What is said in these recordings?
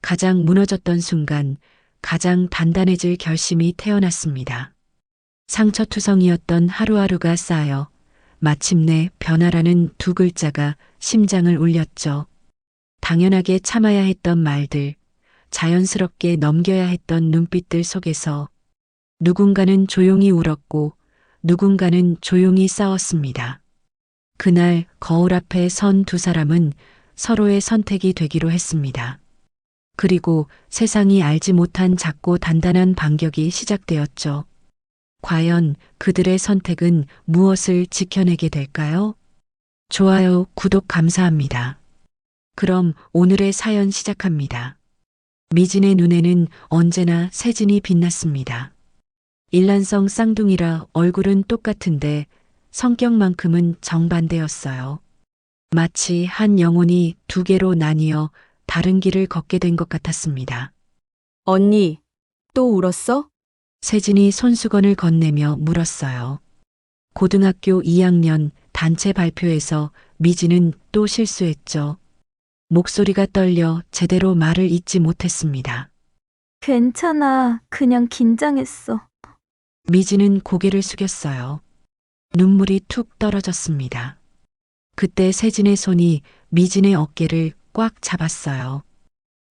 가장 무너졌던 순간 가장 단단해질 결심이 태어났습니다. 상처투성이었던 하루하루가 쌓여 마침내 변화라는 두 글자가 심장을 울렸죠. 당연하게 참아야 했던 말들, 자연스럽게 넘겨야 했던 눈빛들 속에서 누군가는 조용히 울었고 누군가는 조용히 싸웠습니다. 그날 거울 앞에 선 두 사람은 서로의 선택이 되기로 했습니다. 그리고 세상이 알지 못한 작고 단단한 반격이 시작되었죠. 과연 그들의 선택은 무엇을 지켜내게 될까요? 좋아요, 구독 감사합니다. 그럼 오늘의 사연 시작합니다. 미진의 눈에는 언제나 세진이 빛났습니다. 일란성 쌍둥이라 얼굴은 똑같은데 성격만큼은 정반대였어요. 마치 한 영혼이 두 개로 나뉘어 다른 길을 걷게 된 것 같았습니다. 언니, 또 울었어? 세진이 손수건을 건네며 물었어요. 고등학교 2학년 단체 발표에서 미진은 또 실수했죠. 목소리가 떨려 제대로 말을 잇지 못했습니다. 괜찮아. 그냥 긴장했어. 미진은 고개를 숙였어요. 눈물이 툭 떨어졌습니다. 그때 세진의 손이 미진의 어깨를 꽉 잡았어요.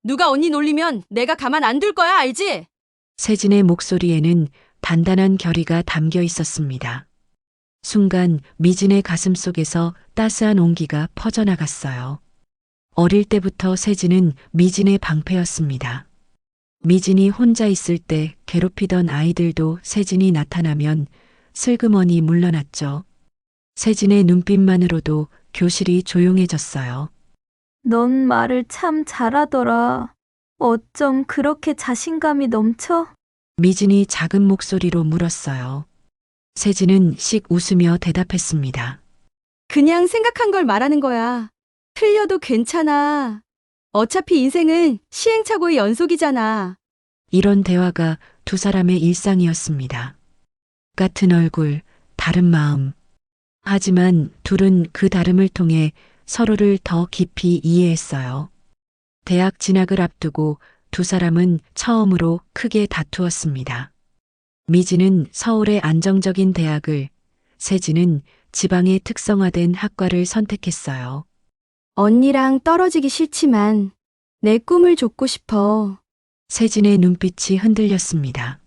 누가 언니 놀리면 내가 가만 안 둘 거야, 알지? 세진의 목소리에는 단단한 결의가 담겨 있었습니다. 순간 미진의 가슴 속에서 따스한 온기가 퍼져나갔어요. 어릴 때부터 세진은 미진의 방패였습니다. 미진이 혼자 있을 때 괴롭히던 아이들도 세진이 나타나면 슬그머니 물러났죠. 세진의 눈빛만으로도 교실이 조용해졌어요. 넌 말을 참 잘하더라. 어쩜 그렇게 자신감이 넘쳐? 미진이 작은 목소리로 물었어요. 세진은 씩 웃으며 대답했습니다. 그냥 생각한 걸 말하는 거야. 틀려도 괜찮아. 어차피 인생은 시행착오의 연속이잖아. 이런 대화가 두 사람의 일상이었습니다. 같은 얼굴, 다른 마음. 하지만 둘은 그 다름을 통해 서로를 더 깊이 이해했어요. 대학 진학을 앞두고 두 사람은 처음으로 크게 다투었습니다. 미진은 서울의 안정적인 대학을, 세진은 지방의 특성화된 학과를 선택했어요. 언니랑 떨어지기 싫지만 내 꿈을 좇고 싶어. 세진의 눈빛이 흔들렸습니다.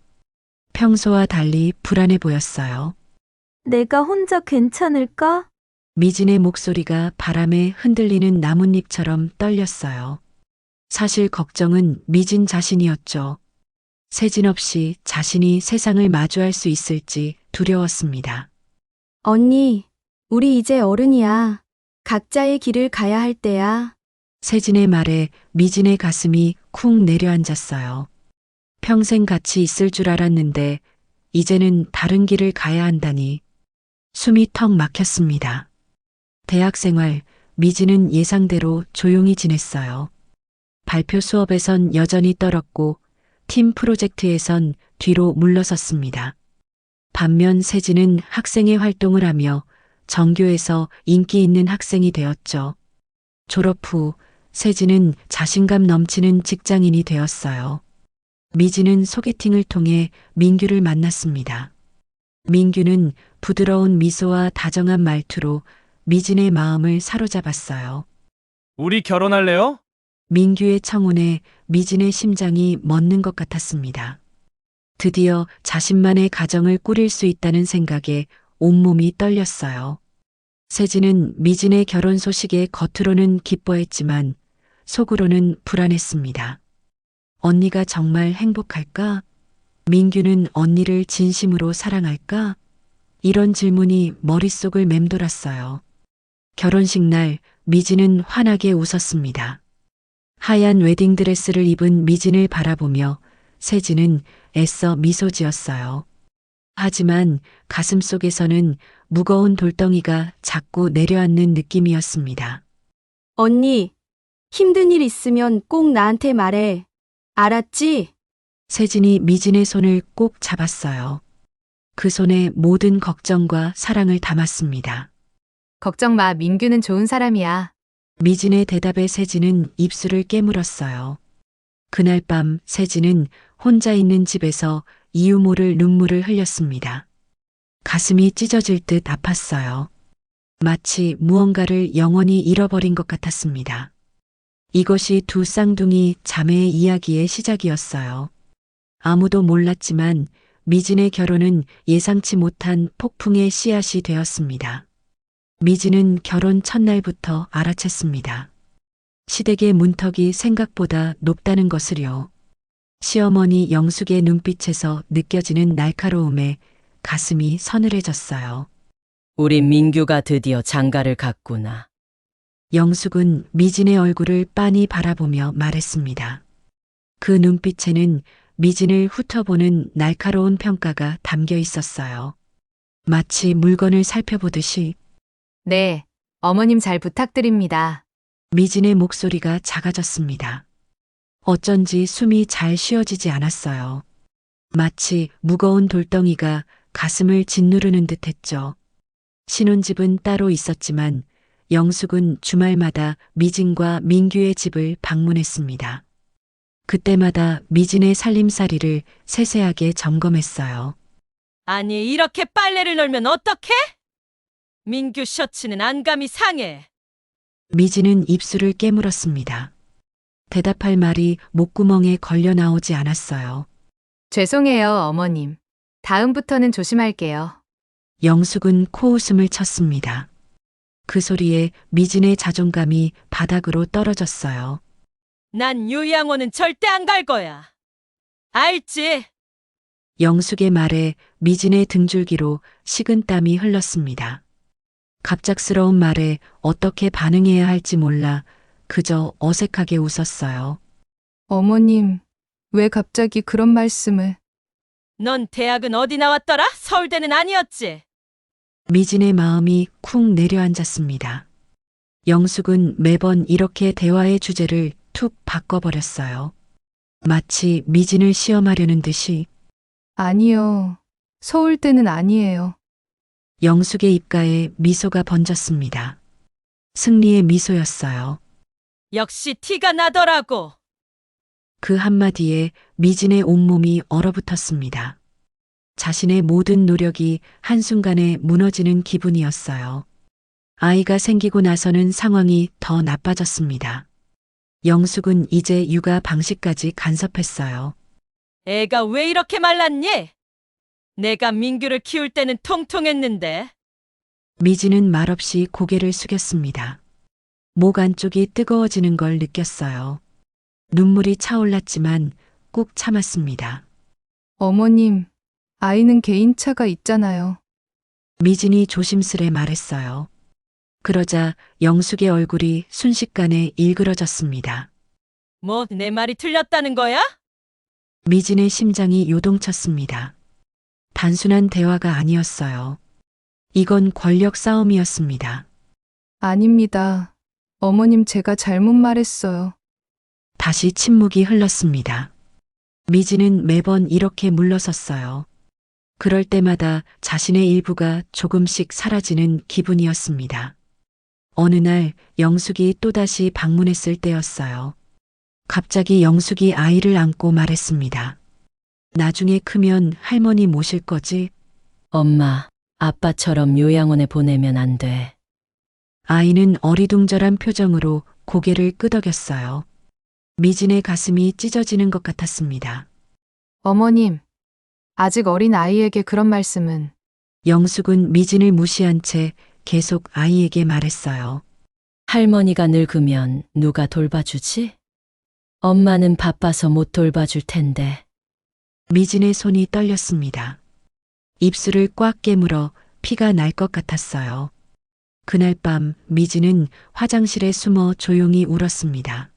평소와 달리 불안해 보였어요. 내가 혼자 괜찮을까? 미진의 목소리가 바람에 흔들리는 나뭇잎처럼 떨렸어요. 사실 걱정은 미진 자신이었죠. 세진 없이 자신이 세상을 마주할 수 있을지 두려웠습니다. 언니, 우리 이제 어른이야. 각자의 길을 가야 할 때야. 세진의 말에 미진의 가슴이 쿵 내려앉았어요. 평생 같이 있을 줄 알았는데 이제는 다른 길을 가야 한다니. 숨이 턱 막혔습니다. 대학 생활, 미진은 예상대로 조용히 지냈어요. 발표 수업에선 여전히 떨었고 팀 프로젝트에선 뒤로 물러섰습니다. 반면 세진은 학생회 활동을 하며 전교에서 인기 있는 학생이 되었죠. 졸업 후 세진은 자신감 넘치는 직장인이 되었어요. 미진은 소개팅을 통해 민규를 만났습니다. 민규는 부드러운 미소와 다정한 말투로 미진의 마음을 사로잡았어요. 우리 결혼할래요? 민규의 청혼에 미진의 심장이 멎는 것 같았습니다. 드디어 자신만의 가정을 꾸릴 수 있다는 생각에 온몸이 떨렸어요. 세진은 미진의 결혼 소식에 겉으로는 기뻐했지만 속으로는 불안했습니다. 언니가 정말 행복할까? 민규는 언니를 진심으로 사랑할까? 이런 질문이 머릿속을 맴돌았어요. 결혼식 날 미진은 환하게 웃었습니다. 하얀 웨딩드레스를 입은 미진을 바라보며 세진은 애써 미소 지었어요. 하지만 가슴 속에서는 무거운 돌덩이가 자꾸 내려앉는 느낌이었습니다. 언니, 힘든 일 있으면 꼭 나한테 말해. 알았지? 세진이 미진의 손을 꼭 잡았어요. 그 손에 모든 걱정과 사랑을 담았습니다. 걱정 마, 민규는 좋은 사람이야. 미진의 대답에 세진은 입술을 깨물었어요. 그날 밤 세진은 혼자 있는 집에서 이유 모를 눈물을 흘렸습니다. 가슴이 찢어질 듯 아팠어요. 마치 무언가를 영원히 잃어버린 것 같았습니다. 이것이 두 쌍둥이 자매의 이야기의 시작이었어요. 아무도 몰랐지만 미진의 결혼은 예상치 못한 폭풍의 씨앗이 되었습니다. 미진은 결혼 첫날부터 알아챘습니다. 시댁의 문턱이 생각보다 높다는 것을요. 시어머니 영숙의 눈빛에서 느껴지는 날카로움에 가슴이 서늘해졌어요. 우리 민규가 드디어 장가를 갔구나. 영숙은 미진의 얼굴을 빤히 바라보며 말했습니다. 그 눈빛에는 미진을 훑어보는 날카로운 평가가 담겨 있었어요. 마치 물건을 살펴보듯이. 네, 어머님 잘 부탁드립니다. 미진의 목소리가 작아졌습니다. 어쩐지 숨이 잘 쉬어지지 않았어요. 마치 무거운 돌덩이가 가슴을 짓누르는 듯 했죠. 신혼집은 따로 있었지만 영숙은 주말마다 미진과 민규의 집을 방문했습니다. 그때마다 미진의 살림살이를 세세하게 점검했어요. 아니, 이렇게 빨래를 널면 어떡해? 민규 셔츠는 안감이 상해. 미진은 입술을 깨물었습니다. 대답할 말이 목구멍에 걸려 나오지 않았어요. 죄송해요, 어머님. 다음부터는 조심할게요. 영숙은 코웃음을 쳤습니다. 그 소리에 미진의 자존감이 바닥으로 떨어졌어요. 난 요양원은 절대 안 갈 거야. 알지? 영숙의 말에 미진의 등줄기로 식은땀이 흘렀습니다. 갑작스러운 말에 어떻게 반응해야 할지 몰라 그저 어색하게 웃었어요. 어머님, 왜 갑자기 그런 말씀을? 넌 대학은 어디 나왔더라? 서울대는 아니었지? 미진의 마음이 쿵 내려앉았습니다. 영숙은 매번 이렇게 대화의 주제를 툭 바꿔버렸어요. 마치 미진을 시험하려는 듯이. 아니요. 서울대는 아니에요. 영숙의 입가에 미소가 번졌습니다. 승리의 미소였어요. 역시 티가 나더라고. 그 한마디에 미진의 온몸이 얼어붙었습니다. 자신의 모든 노력이 한순간에 무너지는 기분이었어요. 아이가 생기고 나서는 상황이 더 나빠졌습니다. 영숙은 이제 육아 방식까지 간섭했어요. 애가 왜 이렇게 말랐니? 내가 민규를 키울 때는 통통했는데. 미진은 말없이 고개를 숙였습니다. 목 안쪽이 뜨거워지는 걸 느꼈어요. 눈물이 차올랐지만 꾹 참았습니다. 어머님, 아이는 개인차가 있잖아요. 미진이 조심스레 말했어요. 그러자 영숙의 얼굴이 순식간에 일그러졌습니다. 뭐, 내 말이 틀렸다는 거야? 미진의 심장이 요동쳤습니다. 단순한 대화가 아니었어요. 이건 권력 싸움이었습니다. 아닙니다. 어머님, 제가 잘못 말했어요. 다시 침묵이 흘렀습니다. 미진은 매번 이렇게 물러섰어요. 그럴 때마다 자신의 일부가 조금씩 사라지는 기분이었습니다. 어느 날 영숙이 또다시 방문했을 때였어요. 갑자기 영숙이 아이를 안고 말했습니다. 나중에 크면 할머니 모실 거지? 엄마, 아빠처럼 요양원에 보내면 안 돼. 아이는 어리둥절한 표정으로 고개를 끄덕였어요. 미진의 가슴이 찢어지는 것 같았습니다. 어머님, 아직 어린 아이에게 그런 말씀은. 영숙은 미진을 무시한 채 계속 아이에게 말했어요. 할머니가 늙으면 누가 돌봐주지? 엄마는 바빠서 못 돌봐줄 텐데. 미진의 손이 떨렸습니다. 입술을 꽉 깨물어 피가 날 것 같았어요. 그날 밤 미진은 화장실에 숨어 조용히 울었습니다.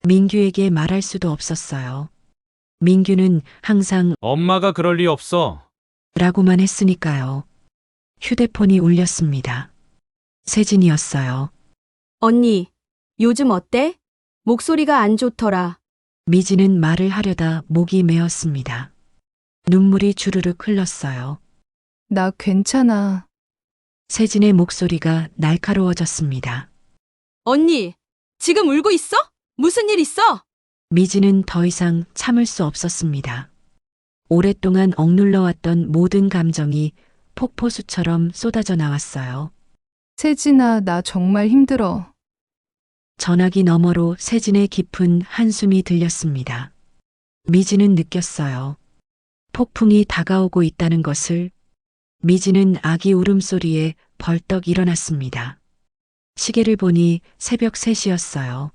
민규에게 말할 수도 없었어요. 민규는 항상 엄마가 그럴 리 없어. 라고만 했으니까요. 휴대폰이 울렸습니다. 세진이었어요. 언니, 요즘 어때? 목소리가 안 좋더라. 미진은 말을 하려다 목이 메었습니다. 눈물이 주르륵 흘렀어요. 나 괜찮아. 세진의 목소리가 날카로워졌습니다. 언니, 지금 울고 있어? 무슨 일 있어? 미진은 더 이상 참을 수 없었습니다. 오랫동안 억눌러왔던 모든 감정이 폭포수처럼 쏟아져 나왔어요. 세진아, 나 정말 힘들어. 전화기 너머로 세진의 깊은 한숨이 들렸습니다. 미진은 느꼈어요. 폭풍이 다가오고 있다는 것을. 미진은 아기 울음소리에 벌떡 일어났습니다. 시계를 보니 새벽 3시였어요.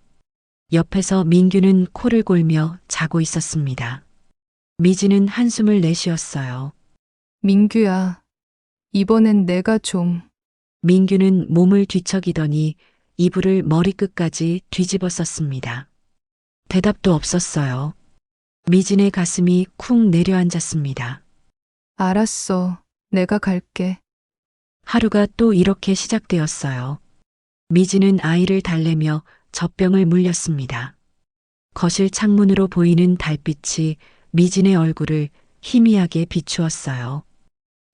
옆에서 민규는 코를 골며 자고 있었습니다. 미진은 한숨을 내쉬었어요. 민규야, 이번엔 내가 좀. 민규는 몸을 뒤척이더니 이불을 머리끝까지 뒤집어 썼습니다. 대답도 없었어요. 미진의 가슴이 쿵 내려앉았습니다. 알았어. 내가 갈게. 하루가 또 이렇게 시작되었어요. 미진은 아이를 달래며 젖병을 물렸습니다. 거실 창문으로 보이는 달빛이 미진의 얼굴을 희미하게 비추었어요.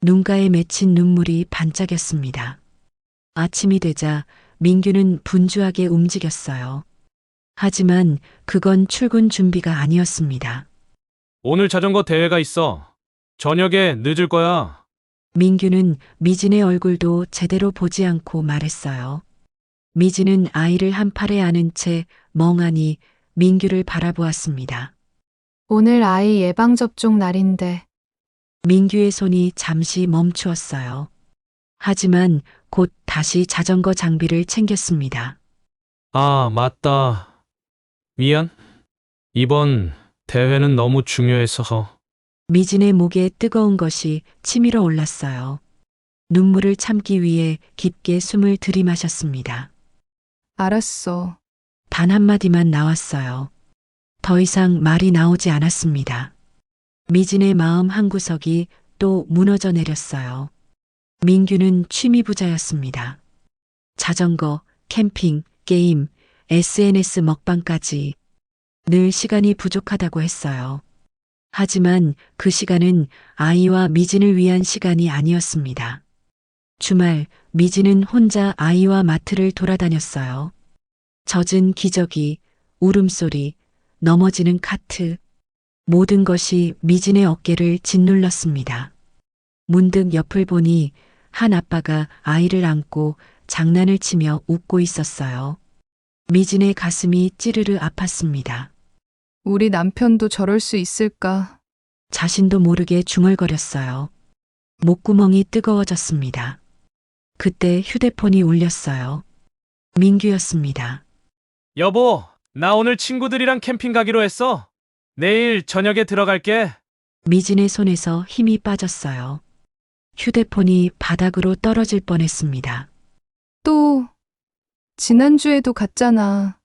눈가에 맺힌 눈물이 반짝였습니다. 아침이 되자 민규는 분주하게 움직였어요. 하지만 그건 출근 준비가 아니었습니다. 오늘 자전거 대회가 있어. 저녁에 늦을 거야. 민규는 미진의 얼굴도 제대로 보지 않고 말했어요. 미진은 아이를 한 팔에 안은 채 멍하니 민규를 바라보았습니다. 오늘 아이 예방접종 날인데. 민규의 손이 잠시 멈추었어요. 하지만 곧 다시 자전거 장비를 챙겼습니다. 아, 맞다. 미안. 이번 대회는 너무 중요해서. 미진의 목에 뜨거운 것이 치밀어 올랐어요. 눈물을 참기 위해 깊게 숨을 들이마셨습니다. 알았어. 단 한마디만 나왔어요. 더 이상 말이 나오지 않았습니다. 미진의 마음 한구석이 또 무너져 내렸어요. 민규는 취미 부자였습니다. 자전거, 캠핑, 게임, SNS 먹방까지 늘 시간이 부족하다고 했어요. 하지만 그 시간은 아이와 미진을 위한 시간이 아니었습니다. 주말 미진은 혼자 아이와 마트를 돌아다녔어요. 젖은 기저귀, 울음소리, 넘어지는 카트, 모든 것이 미진의 어깨를 짓눌렀습니다. 문득 옆을 보니 한 아빠가 아이를 안고 장난을 치며 웃고 있었어요. 미진의 가슴이 찌르르 아팠습니다. 우리 남편도 저럴 수 있을까? 자신도 모르게 중얼거렸어요. 목구멍이 뜨거워졌습니다. 그때 휴대폰이 울렸어요. 민규였습니다. 여보, 나 오늘 친구들이랑 캠핑 가기로 했어. 내일 저녁에 들어갈게. 미진의 손에서 힘이 빠졌어요. 휴대폰이 바닥으로 떨어질 뻔했습니다. 또, 지난주에도 갔잖아.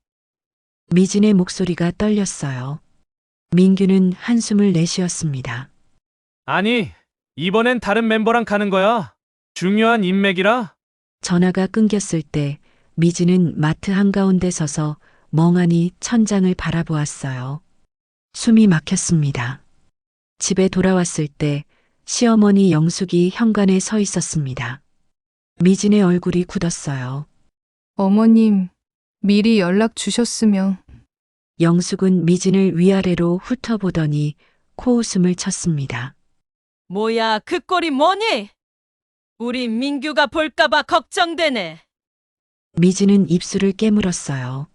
미진의 목소리가 떨렸어요. 민규는 한숨을 내쉬었습니다. 아니, 이번엔 다른 멤버랑 가는 거야. 중요한 인맥이라. 전화가 끊겼을 때 미진은 마트 한가운데 서서 멍하니 천장을 바라보았어요. 숨이 막혔습니다. 집에 돌아왔을 때 시어머니 영숙이 현관에 서 있었습니다. 미진의 얼굴이 굳었어요. 어머님, 미리 연락 주셨으면. 영숙은 미진을 위아래로 훑어보더니 코웃음을 쳤습니다. 뭐야, 그 꼴이 뭐니? 우리 민규가 볼까봐 걱정되네. 미진은 입술을 깨물었어요.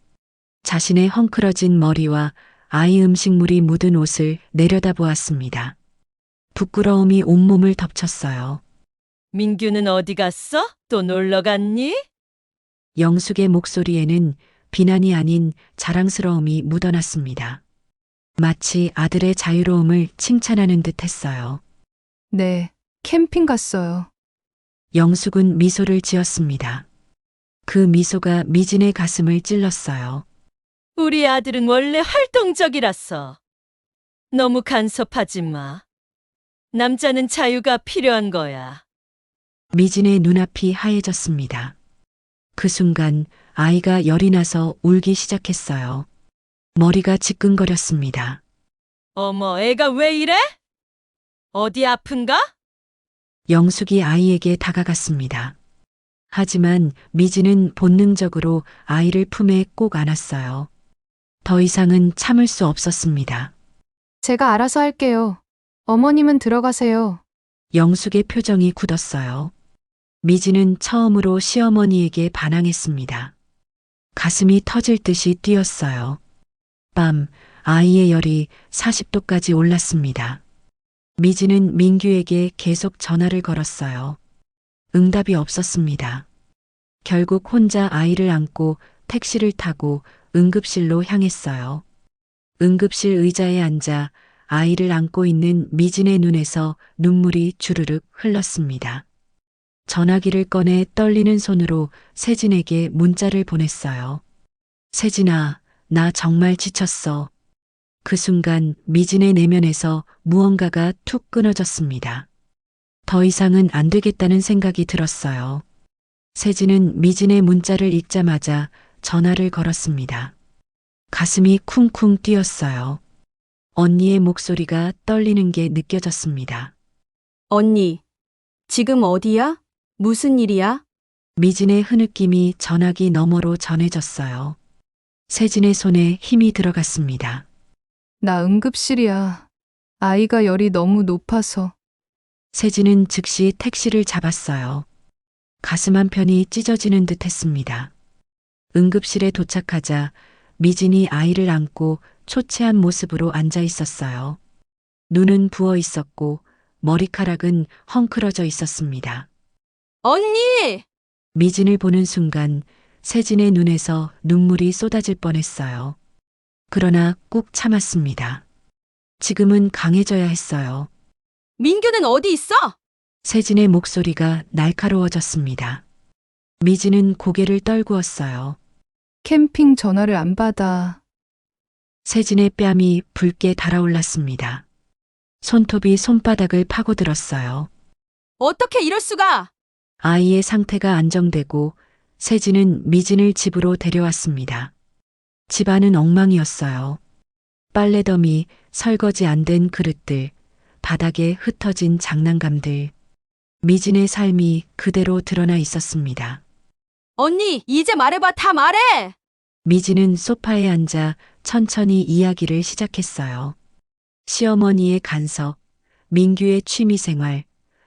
자신의 헝클어진 머리와 아이 음식물이 묻은 옷을 내려다보았습니다. 부끄러움이 온몸을 덮쳤어요. 민규는 어디 갔어? 또 놀러 갔니? 영숙의 목소리에는 비난이 아닌 자랑스러움이 묻어났습니다. 마치 아들의 자유로움을 칭찬하는 듯 했어요. 네, 캠핑 갔어요. 영숙은 미소를 지었습니다. 그 미소가 미진의 가슴을 찔렀어요. 우리 아들은 원래 활동적이라서. 너무 간섭하지 마. 남자는 자유가 필요한 거야. 미진의 눈앞이 하얘졌습니다. 그 순간 아이가 열이 나서 울기 시작했어요. 머리가 지끈거렸습니다. 어머, 애가 왜 이래? 어디 아픈가? 영숙이 아이에게 다가갔습니다. 하지만 미진은 본능적으로 아이를 품에 꼭 안았어요. 더 이상은 참을 수 없었습니다. 제가 알아서 할게요. 어머님은 들어가세요. 영숙의 표정이 굳었어요. 미진은 처음으로 시어머니에게 반항했습니다. 가슴이 터질 듯이 뛰었어요. 밤, 아이의 열이 40도까지 올랐습니다. 미진은 민규에게 계속 전화를 걸었어요. 응답이 없었습니다. 결국 혼자 아이를 안고 택시를 타고 응급실로 향했어요. 응급실 의자에 앉아 아이를 안고 있는 미진의 눈에서 눈물이 주르륵 흘렀습니다. 전화기를 꺼내 떨리는 손으로 세진에게 문자를 보냈어요. 세진아, 나 정말 지쳤어. 그 순간 미진의 내면에서 무언가가 툭 끊어졌습니다. 더 이상은 안 되겠다는 생각이 들었어요. 세진은 미진의 문자를 읽자마자 전화를 걸었습니다. 가슴이 쿵쿵 뛰었어요. 언니의 목소리가 떨리는 게 느껴졌습니다. 언니, 지금 어디야? 무슨 일이야? 미진의 흐느낌이 전화기 너머로 전해졌어요. 세진의 손에 힘이 들어갔습니다. 나 응급실이야. 아이가 열이 너무 높아서. 세진은 즉시 택시를 잡았어요. 가슴 한편이 찢어지는 듯 했습니다. 응급실에 도착하자 미진이 아이를 안고 초췌한 모습으로 앉아 있었어요. 눈은 부어 있었고 머리카락은 헝클어져 있었습니다. 언니! 미진을 보는 순간 세진의 눈에서 눈물이 쏟아질 뻔했어요. 그러나 꾹 참았습니다. 지금은 강해져야 했어요. 민규는 어디 있어? 세진의 목소리가 날카로워졌습니다. 미진은 고개를 떨구었어요. 캠핑 전화를 안 받아. 세진의 뺨이 붉게 달아올랐습니다. 손톱이 손바닥을 파고들었어요. 어떻게 이럴 수가? 아이의 상태가 안정되고 세진은 미진을 집으로 데려왔습니다. 집안은 엉망이었어요. 빨래더미, 설거지 안 된 그릇들, 바닥에 흩어진 장난감들. 미진의 삶이 그대로 드러나 있었습니다. 언니, 이제 말해봐, 다 말해! 미진은 소파에 앉아 천천히 이야기를 시작했어요. 시어머니의 간섭, 민규의 취미생활,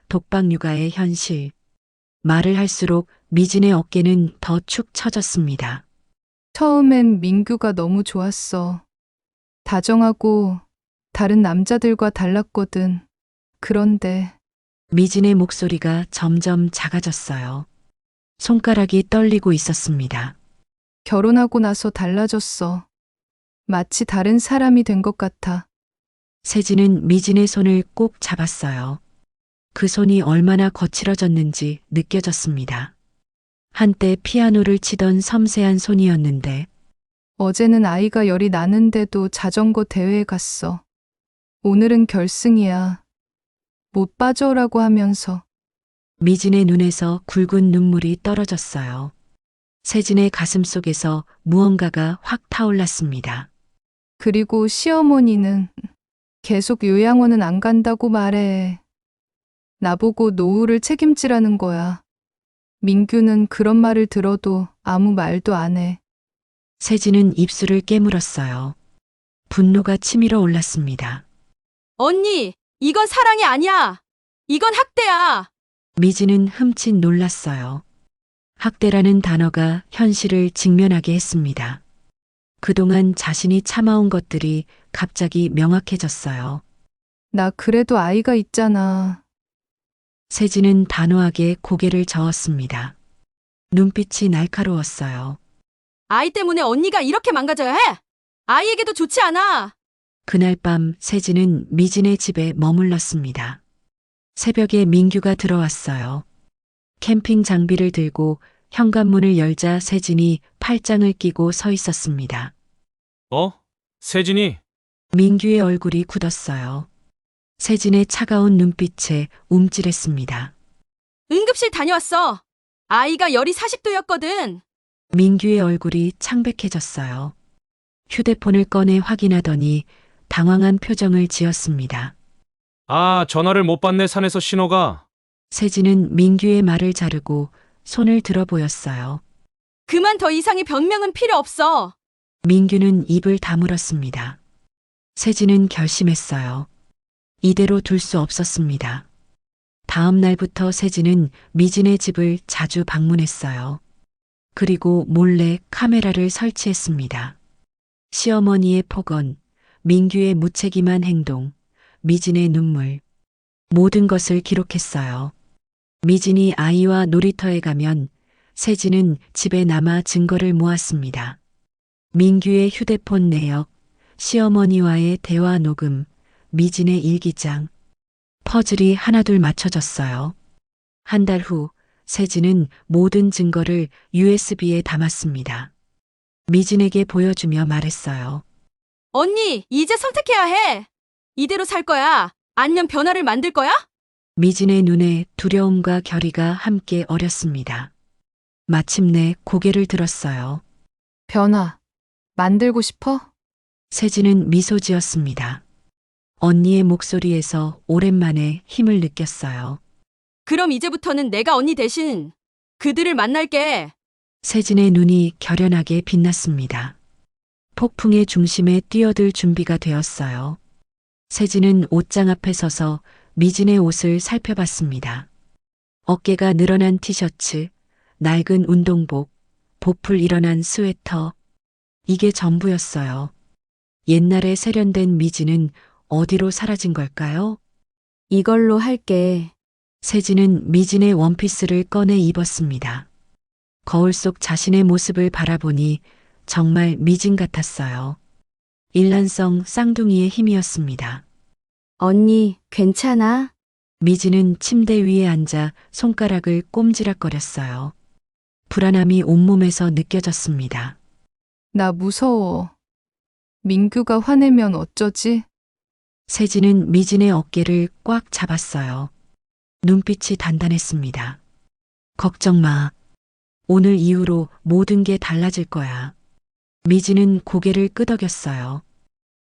독박 육아의 현실. 말을 할수록 미진의 어깨는 더 축 처졌습니다. 처음엔 민규가 너무 좋았어. 다정하고 다른 남자들과 달랐거든. 그런데 미진의 목소리가 점점 작아졌어요. 손가락이 떨리고 있었습니다. 결혼하고 나서 달라졌어. 마치 다른 사람이 된 것 같아. 세진은 미진의 손을 꼭 잡았어요. 그 손이 얼마나 거칠어졌는지 느껴졌습니다. 한때 피아노를 치던 섬세한 손이었는데 어제는 아이가 열이 나는데도 자전거 대회에 갔어. 오늘은 결승이야. 못 빠져라고 하면서. 미진의 눈에서 굵은 눈물이 떨어졌어요. 세진의 가슴 속에서 무언가가 확 타올랐습니다. 그리고 시어머니는 계속 요양원은 안 간다고 말해. 나보고 노후를 책임지라는 거야. 민규는 그런 말을 들어도 아무 말도 안 해. 세진은 입술을 깨물었어요. 분노가 치밀어 올랐습니다. 언니, 이건 사랑이 아니야! 이건 학대야! 미진은 흠칫 놀랐어요. 학대라는 단어가 현실을 직면하게 했습니다. 그동안 자신이 참아온 것들이 갑자기 명확해졌어요. 나 그래도 아이가 있잖아. 세진은 단호하게 고개를 저었습니다. 눈빛이 날카로웠어요. 아이 때문에 언니가 이렇게 망가져야 해? 아이에게도 좋지 않아! 그날 밤 세진은 미진의 집에 머물렀습니다. 새벽에 민규가 들어왔어요. 캠핑 장비를 들고 현관문을 열자 세진이 팔짱을 끼고 서 있었습니다. 세진이, 민규의 얼굴이 굳었어요. 세진의 차가운 눈빛에 움찔했습니다. 응급실 다녀왔어. 아이가 열이 40도였거든. 민규의 얼굴이 창백해졌어요. 휴대폰을 꺼내 확인하더니 당황한 표정을 지었습니다. 전화를 못 받네. 산에서 신호가. 세진은 민규의 말을 자르고 손을 들어 보였어요. 그만 더 이상의 변명은 필요 없어. 민규는 입을 다물었습니다. 세진은 결심했어요. 이대로 둘 수 없었습니다. 다음 날부터 세진은 미진의 집을 자주 방문했어요. 그리고 몰래 카메라를 설치했습니다. 시어머니의 폭언, 민규의 무책임한 행동, 미진의 눈물, 모든 것을 기록했어요. 미진이 아이와 놀이터에 가면 세진은 집에 남아 증거를 모았습니다. 민규의 휴대폰 내역, 시어머니와의 대화 녹음, 미진의 일기장, 퍼즐이 하나둘 맞춰졌어요. 한 달 후 세진은 모든 증거를 USB에 담았습니다. 미진에게 보여주며 말했어요. 언니, 이제 선택해야 해. 이대로 살 거야? 아니면 변화를 만들 거야? 미진의 눈에 두려움과 결의가 함께 어렸습니다. 마침내 고개를 들었어요. 변화. 만들고 싶어? 세진은 미소 지었습니다. 언니의 목소리에서 오랜만에 힘을 느꼈어요. 그럼 이제부터는 내가 언니 대신 그들을 만날게. 세진의 눈이 결연하게 빛났습니다. 폭풍의 중심에 뛰어들 준비가 되었어요. 세진은 옷장 앞에 서서 미진의 옷을 살펴봤습니다. 어깨가 늘어난 티셔츠, 낡은 운동복, 보풀 일어난 스웨터. 이게 전부였어요. 옛날에 세련된 미진은 어디로 사라진 걸까요? 이걸로 할게. 세진은 미진의 원피스를 꺼내 입었습니다. 거울 속 자신의 모습을 바라보니 정말 미진 같았어요. 일란성 쌍둥이의 힘이었습니다. 언니, 괜찮아? 미진은 침대 위에 앉아 손가락을 꼼지락거렸어요. 불안함이 온몸에서 느껴졌습니다. 나 무서워. 민규가 화내면 어쩌지? 세진은 미진의 어깨를 꽉 잡았어요. 눈빛이 단단했습니다. 걱정 마. 오늘 이후로 모든 게 달라질 거야. 미진은 고개를 끄덕였어요.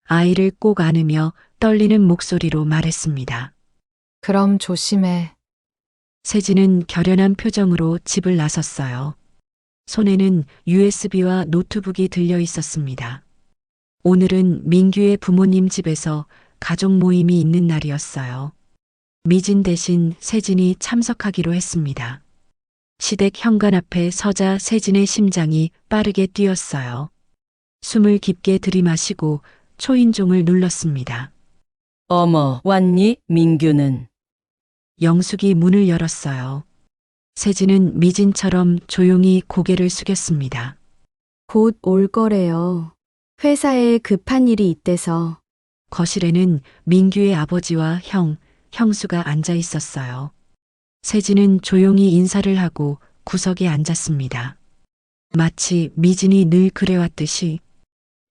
아이를 꼭 안으며 떨리는 목소리로 말했습니다. 그럼 조심해. 세진은 결연한 표정으로 집을 나섰어요. 손에는 USB와 노트북이 들려 있었습니다. 오늘은 민규의 부모님 집에서 가족 모임이 있는 날이었어요. 미진 대신 세진이 참석하기로 했습니다. 시댁 현관 앞에 서자 세진의 심장이 빠르게 뛰었어요. 숨을 깊게 들이마시고 초인종을 눌렀습니다. 어머, 왔니, 민규는? 영숙이 문을 열었어요. 세진은 미진처럼 조용히 고개를 숙였습니다. 곧 올 거래요. 회사에 급한 일이 있대서. 거실에는 민규의 아버지와 형수가 앉아 있었어요. 세진은 조용히 인사를 하고 구석에 앉았습니다. 마치 미진이 늘 그래왔듯이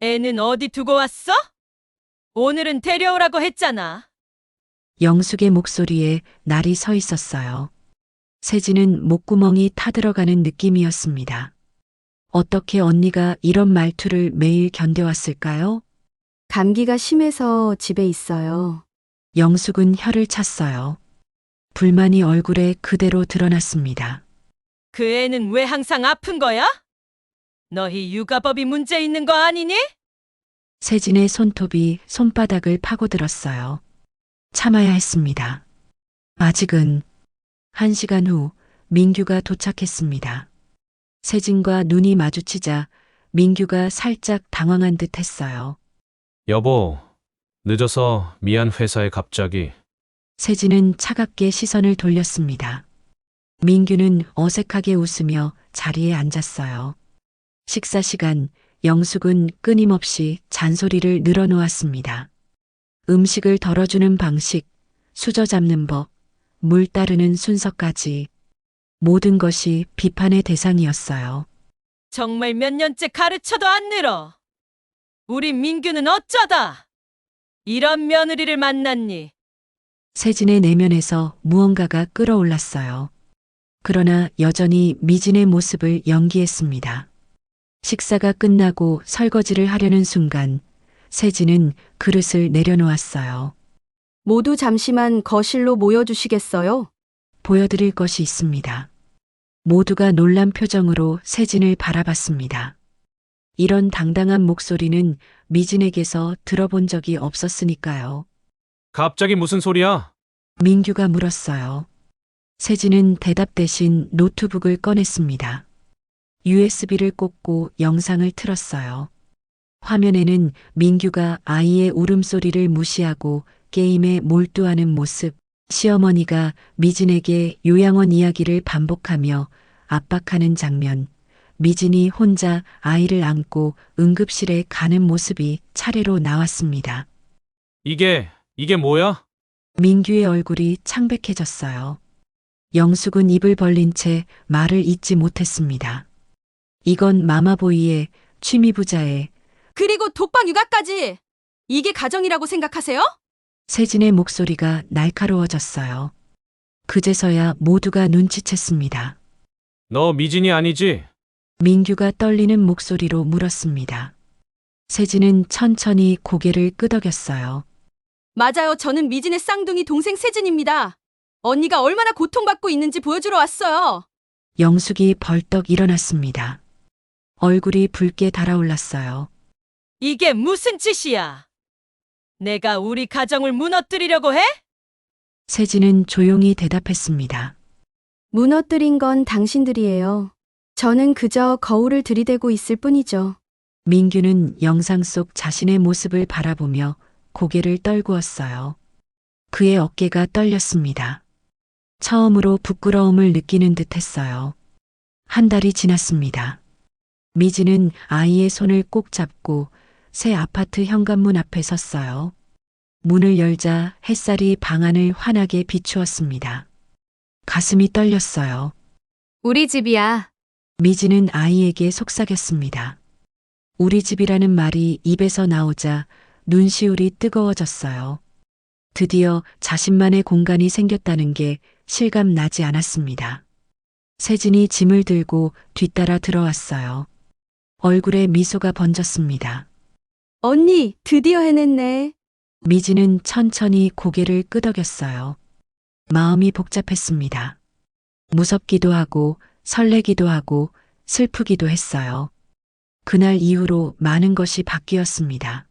애는 어디 두고 왔어? 오늘은 데려오라고 했잖아. 영숙의 목소리에 날이 서 있었어요. 세진은 목구멍이 타들어가는 느낌이었습니다. 어떻게 언니가 이런 말투를 매일 견뎌왔을까요? 감기가 심해서 집에 있어요. 영숙은 혀를 찼어요. 불만이 얼굴에 그대로 드러났습니다. 그 애는 왜 항상 아픈 거야? 너희 육아법이 문제 있는 거 아니니? 세진의 손톱이 손바닥을 파고들었어요. 참아야 했습니다. 아직은. 1시간 후 민규가 도착했습니다. 세진과 눈이 마주치자 민규가 살짝 당황한 듯 했어요. 여보, 늦어서 미안 회사에 갑자기. 세진은 차갑게 시선을 돌렸습니다. 민규는 어색하게 웃으며 자리에 앉았어요. 식사 시간, 영숙은 끊임없이 잔소리를 늘어놓았습니다. 음식을 덜어주는 방식, 수저 잡는 법, 물 따르는 순서까지 모든 것이 비판의 대상이었어요. 정말 몇 년째 가르쳐도 안 늘어. 우리 민규는 어쩌다 이런 며느리를 만났니? 세진의 내면에서 무언가가 끌어올랐어요. 그러나 여전히 미진의 모습을 연기했습니다. 식사가 끝나고 설거지를 하려는 순간 세진은 그릇을 내려놓았어요. 모두 잠시만 거실로 모여주시겠어요? 보여드릴 것이 있습니다. 모두가 놀란 표정으로 세진을 바라봤습니다. 이런 당당한 목소리는 미진에게서 들어본 적이 없었으니까요. 갑자기 무슨 소리야? 민규가 물었어요. 세진은 대답 대신 노트북을 꺼냈습니다. USB를 꽂고 영상을 틀었어요. 화면에는 민규가 아이의 울음소리를 무시하고 게임에 몰두하는 모습, 시어머니가 미진에게 요양원 이야기를 반복하며 압박하는 장면, 미진이 혼자 아이를 안고 응급실에 가는 모습이 차례로 나왔습니다. 이게 뭐야? 민규의 얼굴이 창백해졌어요. 영숙은 입을 벌린 채 말을 잇지 못했습니다. 이건 마마보이의 취미부자의 그리고 독방 육아까지! 이게 가정이라고 생각하세요? 세진의 목소리가 날카로워졌어요. 그제서야 모두가 눈치챘습니다. 너 미진이 아니지? 민규가 떨리는 목소리로 물었습니다. 세진은 천천히 고개를 끄덕였어요. 맞아요. 저는 미진의 쌍둥이 동생 세진입니다. 언니가 얼마나 고통받고 있는지 보여주러 왔어요. 영숙이 벌떡 일어났습니다. 얼굴이 붉게 달아올랐어요. 이게 무슨 짓이야? 내가 우리 가정을 무너뜨리려고 해? 세진은 조용히 대답했습니다. 무너뜨린 건 당신들이에요. 저는 그저 거울을 들이대고 있을 뿐이죠. 민규는 영상 속 자신의 모습을 바라보며 고개를 떨구었어요. 그의 어깨가 떨렸습니다. 처음으로 부끄러움을 느끼는 듯 했어요. 한 달이 지났습니다. 미진은 아이의 손을 꼭 잡고 새 아파트 현관문 앞에 섰어요. 문을 열자 햇살이 방 안을 환하게 비추었습니다. 가슴이 떨렸어요. 우리 집이야. 미진은 아이에게 속삭였습니다. 우리 집이라는 말이 입에서 나오자 눈시울이 뜨거워졌어요. 드디어 자신만의 공간이 생겼다는 게 실감 나지 않았습니다. 세진이 짐을 들고 뒤따라 들어왔어요. 얼굴에 미소가 번졌습니다. 언니, 드디어 해냈네. 미진은 천천히 고개를 끄덕였어요. 마음이 복잡했습니다. 무섭기도 하고 설레기도 하고 슬프기도 했어요. 그날 이후로 많은 것이 바뀌었습니다.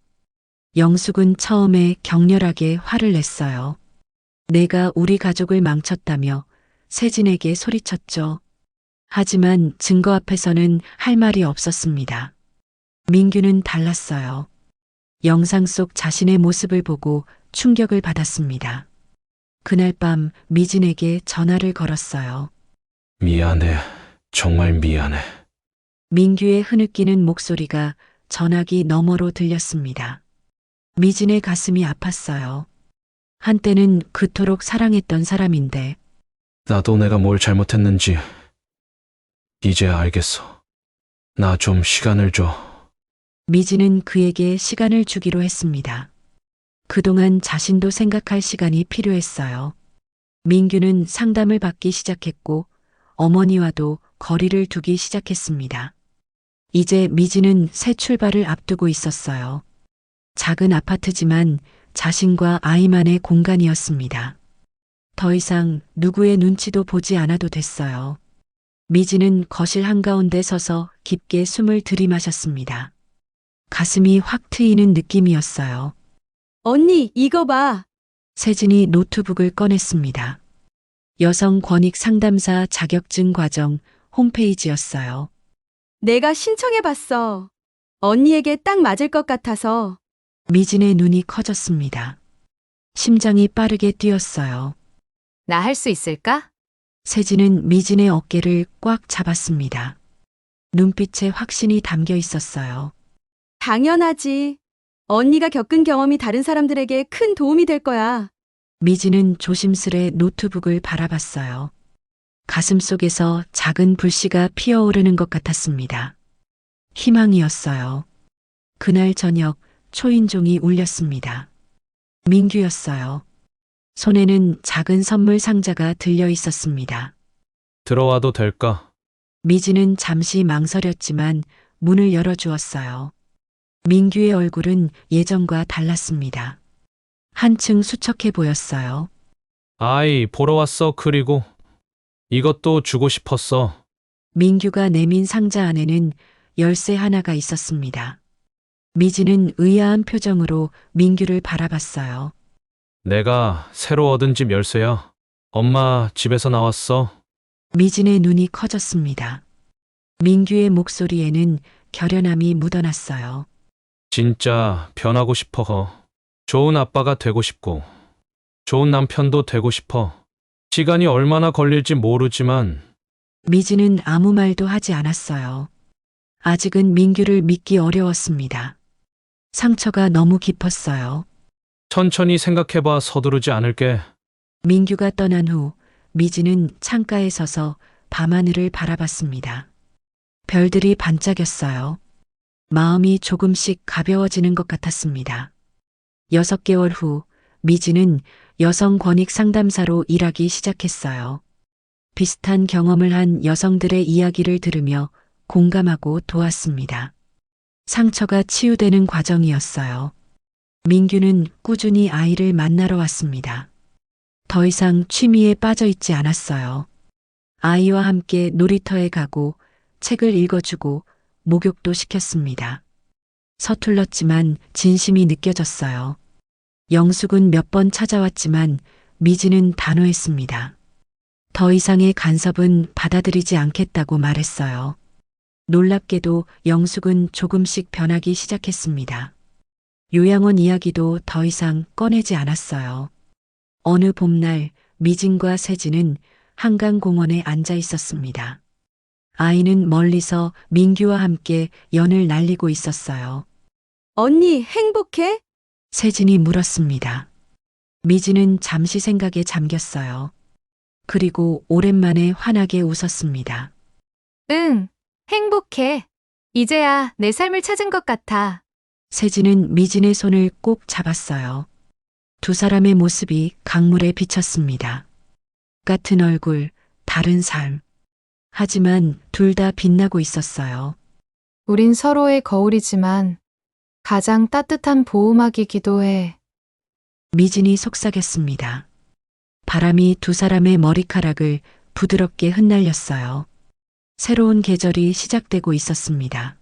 영숙은 처음에 격렬하게 화를 냈어요. 내가 우리 가족을 망쳤다며 세진에게 소리쳤죠. 하지만 증거 앞에서는 할 말이 없었습니다. 민규는 달랐어요. 영상 속 자신의 모습을 보고 충격을 받았습니다. 그날 밤 미진에게 전화를 걸었어요. 미안해. 정말 미안해. 민규의 흐느끼는 목소리가 전화기 너머로 들렸습니다. 미진의 가슴이 아팠어요. 한때는 그토록 사랑했던 사람인데 나도 내가 뭘 잘못했는지 이제 알겠어. 나 좀 시간을 줘. 미진은 그에게 시간을 주기로 했습니다. 그동안 자신도 생각할 시간이 필요했어요. 민규는 상담을 받기 시작했고 어머니와도 거리를 두기 시작했습니다. 이제 미진은 새 출발을 앞두고 있었어요. 작은 아파트지만 자신과 아이만의 공간이었습니다. 더 이상 누구의 눈치도 보지 않아도 됐어요. 미진은 거실 한가운데 서서 깊게 숨을 들이마셨습니다. 가슴이 확 트이는 느낌이었어요. 언니, 이거 봐. 세진이 노트북을 꺼냈습니다. 여성 권익 상담사 자격증 과정 홈페이지였어요. 내가 신청해봤어. 언니에게 딱 맞을 것 같아서. 미진의 눈이 커졌습니다. 심장이 빠르게 뛰었어요. 나 할 수 있을까? 세진은 미진의 어깨를 꽉 잡았습니다. 눈빛에 확신이 담겨 있었어요. 당연하지. 언니가 겪은 경험이 다른 사람들에게 큰 도움이 될 거야. 미진은 조심스레 노트북을 바라봤어요. 가슴 속에서 작은 불씨가 피어오르는 것 같았습니다. 희망이었어요. 그날 저녁 초인종이 울렸습니다. 민규였어요. 손에는 작은 선물 상자가 들려 있었습니다. 들어와도 될까? 미진은 잠시 망설였지만 문을 열어주었어요. 민규의 얼굴은 예전과 달랐습니다. 한층 수척해 보였어요. 아이, 보러 왔어. 그리고 이것도 주고 싶었어. 민규가 내민 상자 안에는 열쇠 하나가 있었습니다. 미진은 의아한 표정으로 민규를 바라봤어요. 내가 새로 얻은 집 열쇠야. 엄마 집에서 나왔어. 미진의 눈이 커졌습니다. 민규의 목소리에는 결연함이 묻어났어요. 진짜 변하고 싶어. 좋은 아빠가 되고 싶고, 좋은 남편도 되고 싶어. 시간이 얼마나 걸릴지 모르지만, 미진은 아무 말도 하지 않았어요. 아직은 민규를 믿기 어려웠습니다. 상처가 너무 깊었어요. 천천히 생각해봐. 서두르지 않을게. 민규가 떠난 후 미진은 창가에 서서 밤하늘을 바라봤습니다. 별들이 반짝였어요. 마음이 조금씩 가벼워지는 것 같았습니다. 6개월 후 미진은 여성 권익 상담사로 일하기 시작했어요. 비슷한 경험을 한 여성들의 이야기를 들으며 공감하고 도왔습니다. 상처가 치유되는 과정이었어요. 민규는 꾸준히 아이를 만나러 왔습니다. 더 이상 취미에 빠져 있지 않았어요. 아이와 함께 놀이터에 가고 책을 읽어주고 목욕도 시켰습니다. 서툴렀지만 진심이 느껴졌어요. 영숙은 몇 번 찾아왔지만 미진은 단호했습니다. 더 이상의 간섭은 받아들이지 않겠다고 말했어요. 놀랍게도 영숙은 조금씩 변하기 시작했습니다. 요양원 이야기도 더 이상 꺼내지 않았어요. 어느 봄날 미진과 세진은 한강공원에 앉아 있었습니다. 아이는 멀리서 민규와 함께 연을 날리고 있었어요. 언니, 행복해? 세진이 물었습니다. 미진은 잠시 생각에 잠겼어요. 그리고 오랜만에 환하게 웃었습니다. 응, 행복해. 이제야 내 삶을 찾은 것 같아. 세진은 미진의 손을 꼭 잡았어요. 두 사람의 모습이 강물에 비쳤습니다. 같은 얼굴, 다른 삶. 하지만 둘 다 빛나고 있었어요. 우린 서로의 거울이지만 가장 따뜻한 보호막이기도 해. 미진이 속삭였습니다. 바람이 두 사람의 머리카락을 부드럽게 흩날렸어요. 새로운 계절이 시작되고 있었습니다.